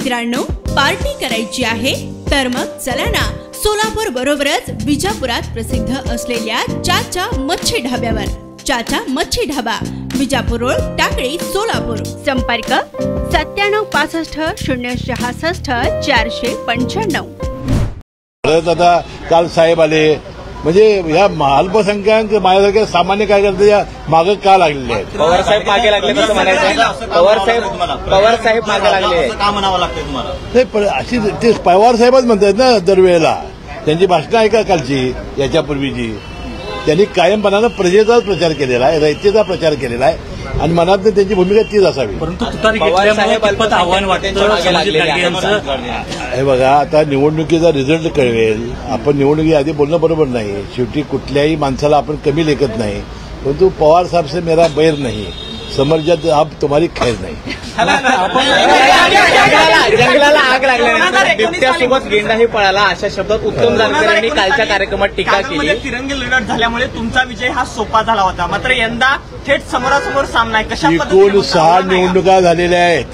मित्रांनो, पार्टी करायची आहे तर मग चला ना, सोलापूर बरोबरच विजापुरात प्रसिद्ध असलेल्या चाचा मच्छी ढाब्यावर. चाचा मच्छी ढाबा, विजापूर रोड, टाकळी, सोलापूर. संपर्क 9765 066 495. आता काल साहेब आले, म्हणजे या अल्पसंख्याक माझ्यासारख्या सामान्य कार्यकर्त्याच्या मागे का लागलेले आहेत? पवार साहेब मागे लागले कसं म्हणायचं? पवार साहेब मागे लागले का म्हणावं लागतंय तुम्हाला? ते अशी ते पवार साहेबच म्हणतात ना दरवेळेला. त्यांची भाषणं ऐका कालची, याच्यापूर्वीची. त्यांनी कायमपणानं प्रजेचाच प्रचार केलेला आहे, रयतेचा प्रचार केलेला आहे आणि मनात त्यांची भूमिका तीच असावी. परंतु तुतारी घेतल्यामुळे आव्हान वाटतं. हे बघा, आता निवडणुकीचा रिझल्ट कळवेल. आपण निवडणुकीआधी बोलणं बरोबर नाही. शेवटी कुठल्याही माणसाला आपण कमी लेखत नाही. परंतु पवार साहेब से मेरा बैर नाही, समर्जात अब तुम्हारी खैर नाही. जंगलाला आग लागल्यानंतर बिबट्यासोबत गेंडाही पळाला, अशा शब्दात उत्तम जानकर यांनी कालच्या कार्यक्रमात टीका केली. तिरंगी लढत झाल्यामुळे तुमचा विजय हा सोपा झाला होता, मात्र यंदा थेट समोरासमोर सामना आहे. कशा एकूण 6 निवडणुका झालेल्या आहेत,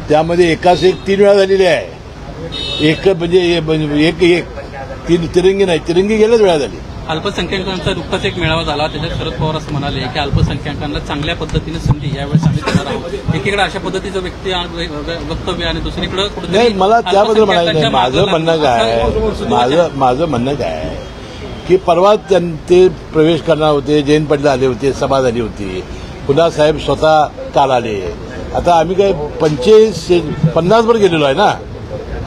त्यामध्ये एकाच एक 3 वेळा झालेली आहे. एक म्हणजे एक तिरंगी नाही, तिरंगी गेल्याच वेळा झाली. अल्पसंख्याकांचा नुकताच एक मेळावा झाला, त्याच्यात शरद पवार असं म्हणाले की अल्पसंख्याकांना चांगल्या पद्धतीने संधी यावेळेस आम्ही देणार आहोत. एकीकडे अशा पद्धतीचं वक्तव्य आणि दुसरीकडे नाही, मला त्याबद्दल म्हणायचं नाही. माझं म्हणणं काय की परवा ते प्रवेश करणार होते, जयंत पाटील आले होते, सभा झाली होती, पुन्हा साहेब स्वतः काल आले. आता आम्ही काय 50 वर गेलेलो आहे ना,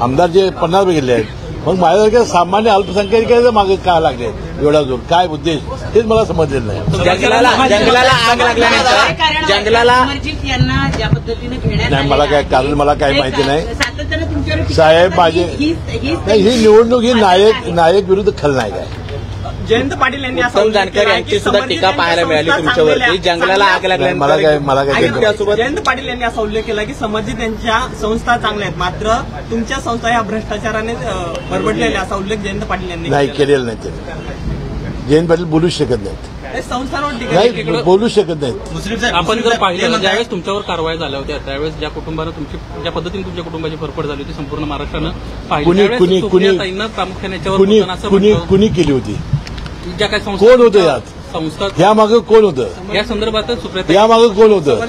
आमदार जे 50 वर गेले आहेत. मग माझ्यासारख्या सामान्य अल्पसंख्याकांच्या मागे का लागले एवढा जोर? काय उद्देश तेच मला समजलेलं नाही. जंगलाला आग लागल्यानंतर जंगलाला नाही, मला काय कारण मला काय माहिती नाही. साहेब माझे ही निवडणूक ही नायक विरुद्ध खलनायक आहे. जयंत पाटील यांनी उत्तम जानकर यांची सुद्धा टीका पाहायला मिळाली तुमच्यावरती. जंगलाला आग लागल्यानंतर मला जयंत पाटील यांनी असा उल्लेख केला की संबंधित यांच्या संस्था चांगल्या आहेत, मात्र तुमच्या संस्था ह्या भ्रष्टाचाराने बरबडलेल्या, असा उल्लेख जयंत पाटील यांनी नाही केलेला नाही. ते जयंत पाटील बोलूच शकत नाहीत, संस्थांवर नाही बोलू शकत नाहीत. आपण जर पाहिलं, ज्यावेळेस तुमच्यावर कारवाई झाल्या होत्या त्यावेळेस ज्या कुटुंबानं ज्या पद्धतीने तुमच्या कुटुंबाची फरफड झाली होती संपूर्ण महाराष्ट्रानं पाहिली. कुणी केली होती? ज्या काही कोण होतं यात? संस्था या मागे कोण होतं? या संदर्भात या मागे कोण होतं?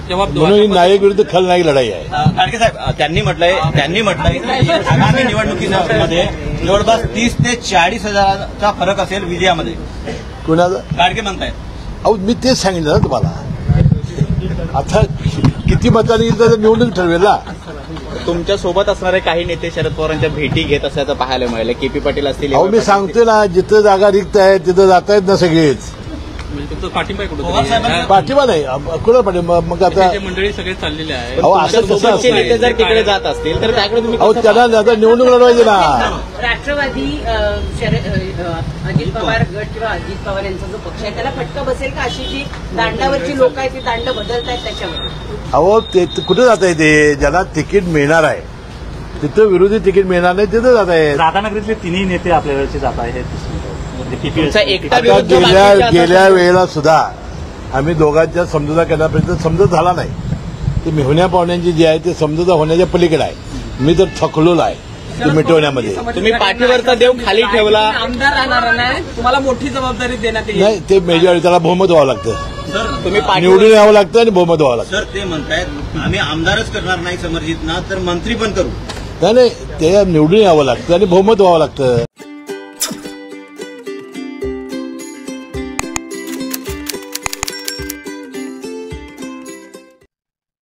जबाब म्हणून ही नायक विरुद्ध खलनायक लढाई आहे. गाडगे साहेब त्यांनी म्हटलंय की आगामी निवडणुकीमध्ये जवळपास 30 ते 40 हजाराचा फरक असेल विजयामध्ये. कुणाचा? गाडगे म्हणतायत. अहो, मी तेच सांगितलं ना तुम्हाला. आता किती मतांनी येईल तर निवडणूक ठरवेल ना. तुमच्या सोबत असणारे काही नेते शरद पवारांच्या भेटी घेत असल्याचं पाहायला मिळालं. केपी पाटील असतील. अहो, मी सांगतोय ना, जिथं जागा रिक्त आहे तिथं जातायत ना सगळेच. पाठिंबा नाही कुठं पाठिंबा? मग आता मंडळी सगळे चाललेले आहे. अहो, असं कसं असतं? नेते जर तिकडे जात असतील तर त्याकडे तुम्ही अहो, त्यांना आता निवडणूक लढवायची ना. राष्ट्रवादी अजित पवार गट किंवा अजित पवार यांचा जो पक्ष आहे त्याला फटका बसेल का? अशी जी दांडावरची लोक आहेत ती दांड बदलतायत त्याच्यावर. अहो, ते कुठे जात आहे? ते ज्याला तिकीट मिळणार आहे तिथं विरोधी तिकीट मिळणार नाही तिथं जात आहे. राधानगरीतले तिन्ही नेते आपल्या वेळेचे जात आहेत. गेल्या वेळेला सुद्धा आम्ही दोघांच्या समजुता करण्यापर्यंत समजत झाला नाही. ते मेहुण्या पाहुण्यांची जी आहे ते समजुता होण्याच्या पलीकडे आहे. मी तर थकलेलो आहे ते मिटवण्यामध्ये. तुम्ही पाठीवरचा देव खाली ठेवला. आमदार राहणार नाही, तुम्हाला मोठी जबाबदारी देण्यात येईल. नाही, ते मेजॉरिटी त्याला बहुमत व्हावं लागतं. तुम्ही निवडून यावं लागतं आणि बहुमत व्हावं लागतं. सर ते म्हणतायत आम्ही आमदारच करणार नाही समर्जित ना, तर मंत्री पण करू. नाही, ते निवडून यावं लागतं आणि बहुमत व्हावं लागतं.